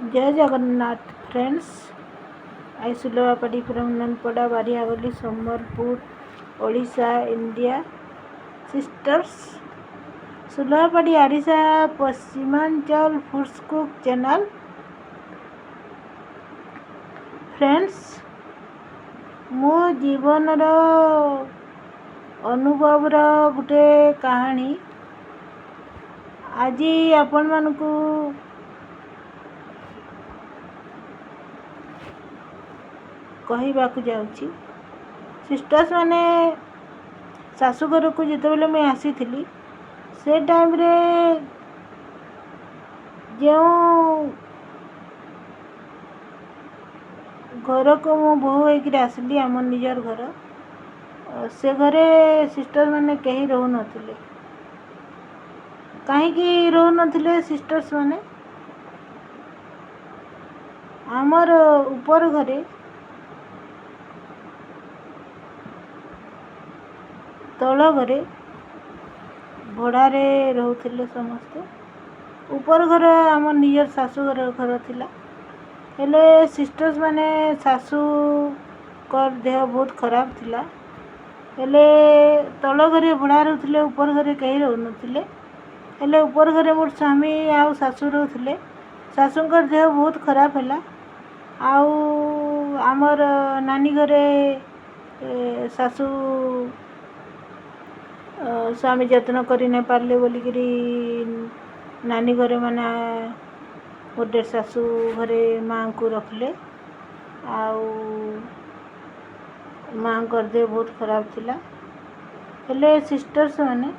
जय Jagannath friends. I Sulabhapati from Nanpada Bariyagali Sambalpur Odisha India. Sisters Sulabhapati आरिसा पश्चिमांचल फूड्स कुक चैनल। फ्रेंड्स मो जीवनर अनुभवर गोटे कहानी आज आपण मानकु कहवाकू जाऊँगी। सिस्टर्स माने शाशुघर को जितेबाला मुझे आसी से टाइम रे जो घर को मो बहु होकर आसली आम निजर घर से घरे सिस्टर माने कहीं रो नथिले। कहीं रो नथिले सिस्टर्स माने आमर ऊपर घरे तल घरे भड़ारे रोते समस्ते। ऊपर घर आम निजर शाशुघर घर थिला। हेले सिस्टर्स माने शाशु कर देह बहुत खराब थिला। हेले तल घरे भड़ा रोते ऊपर घरे कहीं रो नथिले। हेले ऊपर घरे मोर स्वामी आउ शाशु रोते। शाशुकर देह बहुत खराब है। आउ आमर नानी घरे शाशु स्वामी जत्न करी नहीं पारले बोलिकी नानी घरे माने गोटे शाशु घरे माँ को रखले। आउ माँ कर दे बहुत खराब थिला। हेले सिस्टर्स माने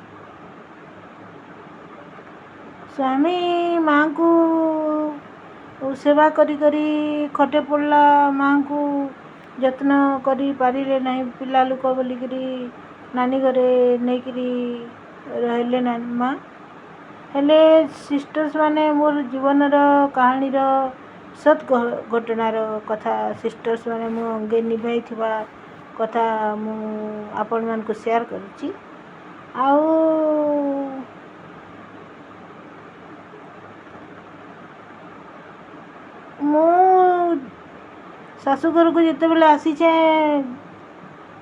स्वामी माँ को सेवा करी करी खटे पड़ला। माँ को जत्न करी पारिले नहीं पिला लोक बोलिकी नानी घरे नहीं रहिले नानी माँ। हेले सिस्टर्स माने मोर जीवनर कहानीर सत घटनार कथा सिस्टर्स माने मो अंगे निभाई थिबा कथा मु आपण मान को शेयर करूची। आउ मु शाशुघर को जिते बेले आसी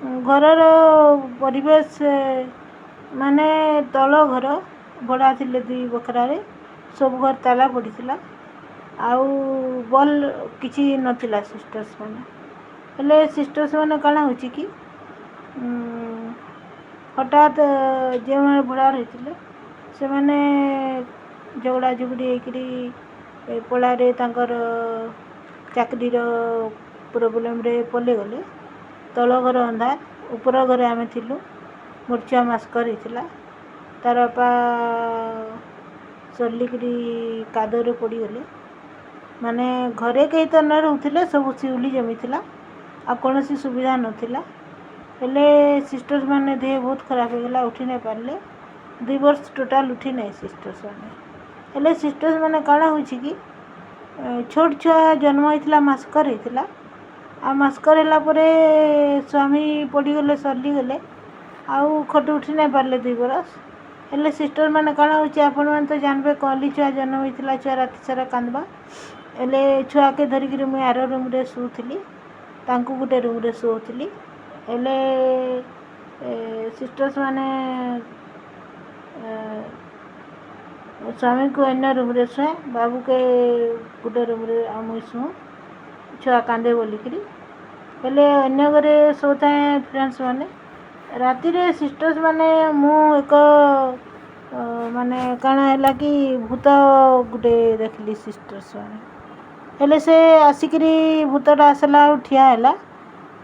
घरर परिवेश माने तल घर भड़ा थिले 2 बखरारे सब घर ताला पड़ीथिला। आउ बल किछि नथिला सिस्टर्स माने। हेले सिस्टर्स माने काना होची कि हठात जो माने भड़ा रहिथिले से माने झगड़ा झुगड़ी होकरी पड़ारे तांकर चाकरीर प्रोब्लेम रे पले गले। तल घर अंधार ऊपर घरे आमे थिलु। मोर छुआ मास्कर होइथिला। तार बापा चलिकी कादरे पड़गले। माने घरे कहीं तो न रोते सब शिउली जमी थिला। आ कौन सी सुविधा नथिला। हेले सिस्टर्स माने देह बहुत खराब हो गला उठी नहीं पारले। 2 वर्ष टोटाल उठी नहीं सिस्टर्स माने। हेले सिस्टर्स माने काना होची कि छोट छुआ जन्म होइथिला मास्कर होइथिला। आ मास्कर होला परे स्वामी पड़गले सरली गले। आउ खट उठी नहीं पारले 2 बरस। हेले सिस्टर माने काना होची आपण मान तो जानबे कली छुआ जन्म होइथिला छुआ राति सारा कांदबा। हेले छुआ के धरिकी मुझे आर रूम रे सुउथिली तांकू गुटे रूम रे सुउथिली। हेले सिस्टर्स माने स्वामी को अन्य रूम रे सुए बाबू के गुटे रूम रे आम सुँ छुआ कांदे बोलिकी। हेले अन्य घरे सोता है फ्रेंड्स माने राति रे सिस्टर्स माने मु एक माने काना है कि भूत गुटे देखली सिस्टर्स माने। हेले से आसिकरी भूतटा आसला ठिया है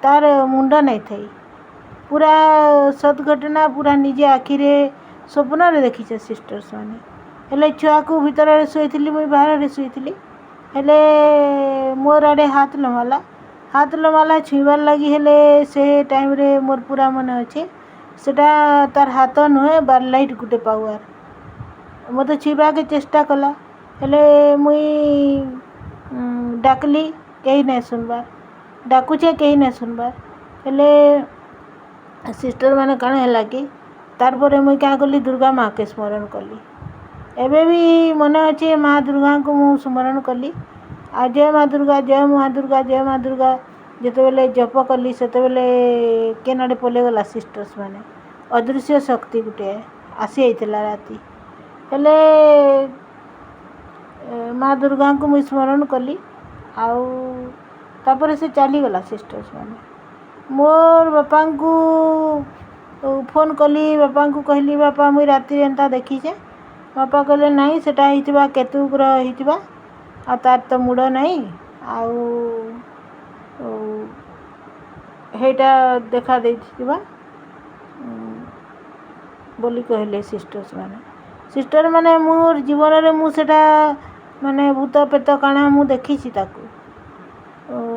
तार मुंड नहीं थी पूरा सत घटना पूरा निजे आखिरे स्वप्न रे देखी सिस्टर्स माने। हेले छुआ को भीतर शुई मुई बाहर शुई। हेले मोर आड़े हाथ लमाला छुईबार लगी। हेले से टाइम रे मोर पूरा मन अच्छे सेटा तार हाथ नुहे बार लाइट गुटे पावर मत छुईबा के चेष्टा कला। हेले मुई डाकली कहीं नहीं सुनबार डाकुचे कहीं नहीं सुनबार। हेले सिस्टर माने काना है कि तार पर मुई क्या कली दुर्गा माँ के स्मरण कली। एबे भी मन अच्छे माँ दुर्गा को मु स्मरण कली। आ जय माँ दुर्गा जय माँ दुर्गा जय माँ दुर्गा जितेबले जप कली सेतेबले केनाडे पलेगला सिस्टर्स मैंने अदृश्य शक्ति गोटे आसी जाइला राति हेले माँ दुर्गा को मुझे स्मरण कली आउ तापर से चलीगला सिस्टर्स मैंने मोर बापा को फोन कली बापा को कहली बापा मुई राति एंता देखीचे बापा कहले नहीं सेटा हितबा केतु ग्रह हितबा आ तार तो मुड़ नहीं आउ हेटा देखा देथिबा बोली कहले सिस्टर माने मोर जीवन रे मु सेटा माने भूत पेत काना मु देखीची ताकू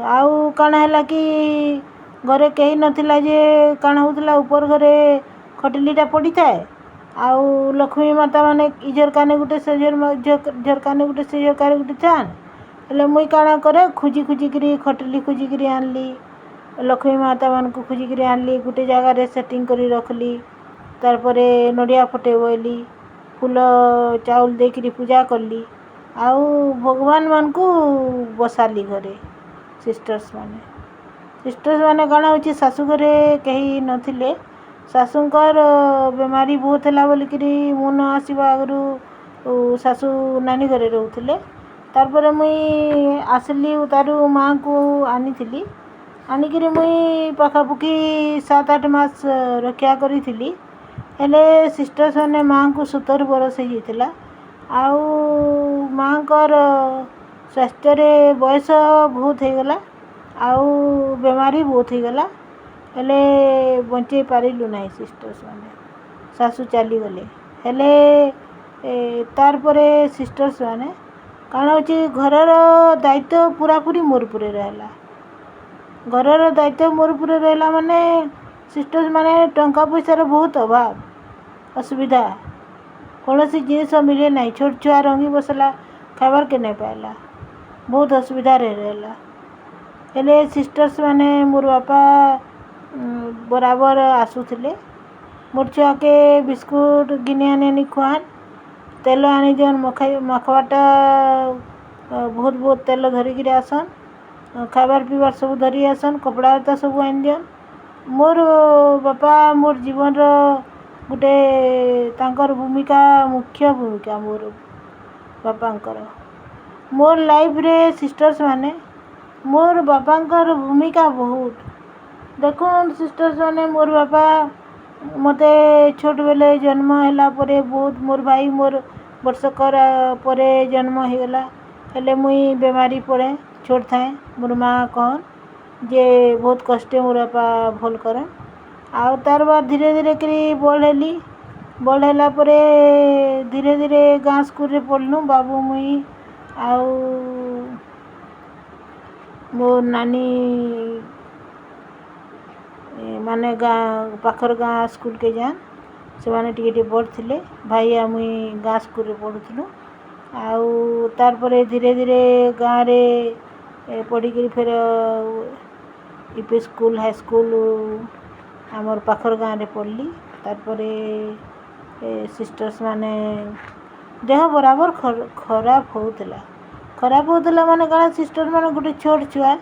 आउ काना हैला कि घरे कहीं नथिला जे काना होतला ऊपर घरे खटलीटा पड़ी थाए आउ लक्ष्मी माता माने इजर काने गुटे से झरकाने गुटे से झरकाने गुटे थान हेले मुई काना करे खुजी करी खटली खुजी करी आनली लक्ष्मी माता मान को खुजी करी आनली गुटे जगह रे सेटिंग करी रखली तार परे नडिया फटे बोली फूल चाउल दे करी पूजा करली आउ भगवान मान को बसाली घरे सिस्टर्स माने काना होची सासू घरे कहीं नथिले सासूंकर बेमारी बहुत है बोलिकी मु न आसवा आगु सासू नानी घरे रोते तार मुई आसली तारू माँ को आनी आनिक मुई पखापुखी 7-8 मास रक्षा करी हेले सिस्टर्स मैंने माँ को 70 बरस होता आउ माँ कर स्वास्थ्य रे बयस बहुत होगला आउ बेमारी बहुत होगला हेले बंचे पारिलु ना सिस्टर्स मैंने सासू चलीगले हेले तार परे सिस्टर्स मैंने काण हो घरर दायित्व पूरापूरी मोर पुरे रहला घरर दायित्व मोर पुरे रहला माने सिस्टर्स माने टंका पैसार बहुत अभाव असुविधा कौन सी जिनिस मिले ना छोट छुआ रंगी बसला खाबार के नहीं पाला बहुत असुविधा रहला हेले सिस्टर्स माने मोर बापा बराबर आसुले मोर छुआ के बिस्कुट गिने आने खुआन तेल आनी जन मखबाटा बहुत तेल धरिकी आसन खाबार पीबार सब धरी आसन कपड़ा तो सब आन दियन मोर बापा मोर जीवन गोटे तांकर भूमिका मुख्य भूमिका मोर बापांकर मोर लाइफ रे सिस्टर्स माने मोर बापांकर भूमिका बहुत देखो सिस्टर्स माने मोर बापा मते छोट बेले जन्म हैला परे बहुत मोर भाई मोर वर्षकर परे जन्म होगला हेले मुई बेमारी पड़े छोट थाए मोर माँ कहन जे बहुत कष्टे मोर बापा भल करे आउ तार बाद धीरे धीरे करी बढ़ेला परे धीरे धीरे गाँ स्कूल रे पढ़लु बाबू मुई आउ मोर नानी माने गाँ पाखर गाँ स्कूल के जान से माने टिके बड़ थिले भाई आ मुई गाँ स्कूल रे पढ़ुथलु आउ तार परे धीरे धीरे गाँ रे पढ़ी करी फिर यूपी स्कूल हाई स्कूल आमर पाखर गाँ रे पढ़ली तार परे सिस्टर्स माने देह बराबर खराब होतला माने काना सिस्टर माने गोटे छोट छुआ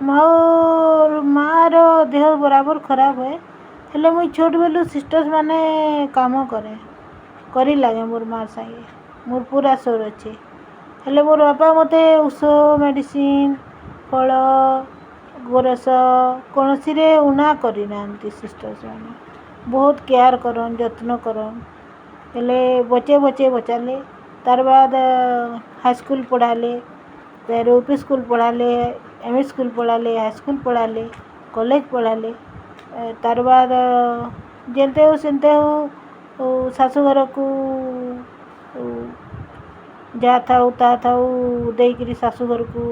मोर माँ देह बराबर खराब हुए हेले मुई छोट बेलू सिस्टर्स माने काम करी लागे मोर माँ संगे मोर पूरा सोर अच्छे हेले मोर बापा मते ऊष मेडिसिन फल गोरस कौन सी उना करना सिस्टर्स माने बहुत केयर करन जत्न करन हेले बचे बचाले तार बाद हाई स्कूल पढ़ाले फिर यूपी स्कूल पढ़ाले एमई स्कूल पढ़ाले हाई स्कूल पढ़ाले कॉलेज पढ़ाले तार बाद जेनते हो सेनते हो शाशुघर को जहाँ था देकरी शाशुघर को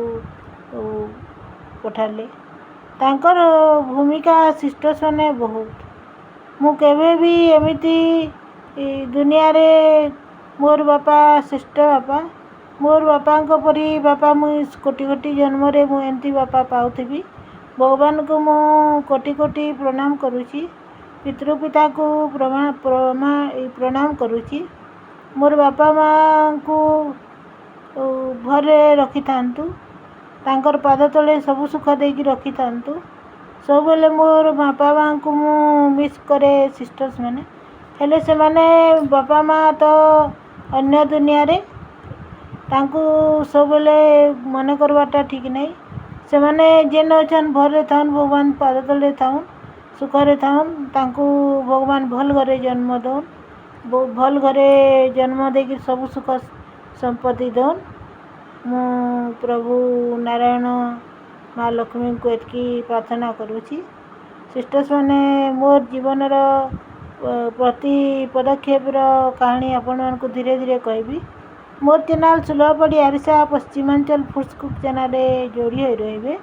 पठाले तांकर भूमिका सिस्टर्स माने बहुत मु केवे भी एमिति दुनिया रे मोर बापा श्रेष्ठ बापा मोर बापा परी बापा मुई कोटि कोटि जन्म रे मु एंती बापा पाउथबी भगवान को मु कोटि कोटि प्रणाम करुची पितृपिता को प्रणाम करुची मोर बापा माँ को भरे रखी थांतु ତାଙ୍କର ପାଦ ତଳେ ସବୁ ସୁଖ ଦେଇକି ରଖିଥାନ୍ତୁ। ସବୁବେଳେ ମୋର ବାପା ମାଆଙ୍କୁ ମୁଁ ମିସ୍ କରେ ସିଷ୍ଟର୍ସ ମାନେ, ହେଲେ ସେମାନେ ବାପା ମାଆ ତ ଅନ୍ୟ ଦୁନିଆରେ, ତାଙ୍କୁ ସବୁବେଳେ ମନେ କରବାଟା ଠିକ୍ ନାହିଁ। ସେମାନେ ଯେନ୍ ଅଛନ୍ ଭଲରେ ଥାଉନ୍, ଭଗବାନ ପାଦ ତଳେ ଥାଉନ୍, ସୁଖରେ ଥାଉନ୍। ତାଙ୍କୁ ଭଗବାନ ଭଲ ଘରେ ଜନ୍ମ ଦଉନ୍, ଭଲ ଘରେ ଜନ୍ମ ଦେଇକି ସବୁ ସୁଖ ସମ୍ପତ୍ତି ଦଉନ୍। ମୁଁ ପ୍ରଭୁ ନାରାୟଣ ମା ଲକ୍ଷ୍ମୀଙ୍କୁ ଏତିକି ପ୍ରାର୍ଥନା କରୁଛି। ସିଷ୍ଟର୍ସ ମାନେ, ମୋର ଜୀବନର ପ୍ରତି ପଦକ୍ଷେପର କାହାଣୀ ଆପଣମାନଙ୍କୁ ଧୀରେ ଧୀରେ କହିବି। ମୋର ଚ୍ୟାନେଲ୍ ସୁଲଭପଡ଼ି ଆରିସା ପଶ୍ଚିମାଞ୍ଚଳ ଫୁଡ୍ସ କୁକ୍ ଚ୍ୟାନେଲ୍ରେ ଯୋଡ଼ି ହୋଇ ରହିବେ।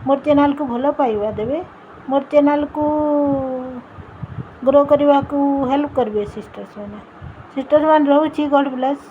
ମୋର ଚ୍ୟାନେଲ୍କୁ ଭଲ ପାଇବା ଦେବେ। ମୋର ଚ୍ୟାନେଲ୍କୁ ଗ୍ରୋ କରିବାକୁ ହେଲ୍ପ କରିବେ ସିଷ୍ଟର୍ସ ମାନେ। ରହୁଛି। ଗଡ୍ ବ୍ଲେସ୍।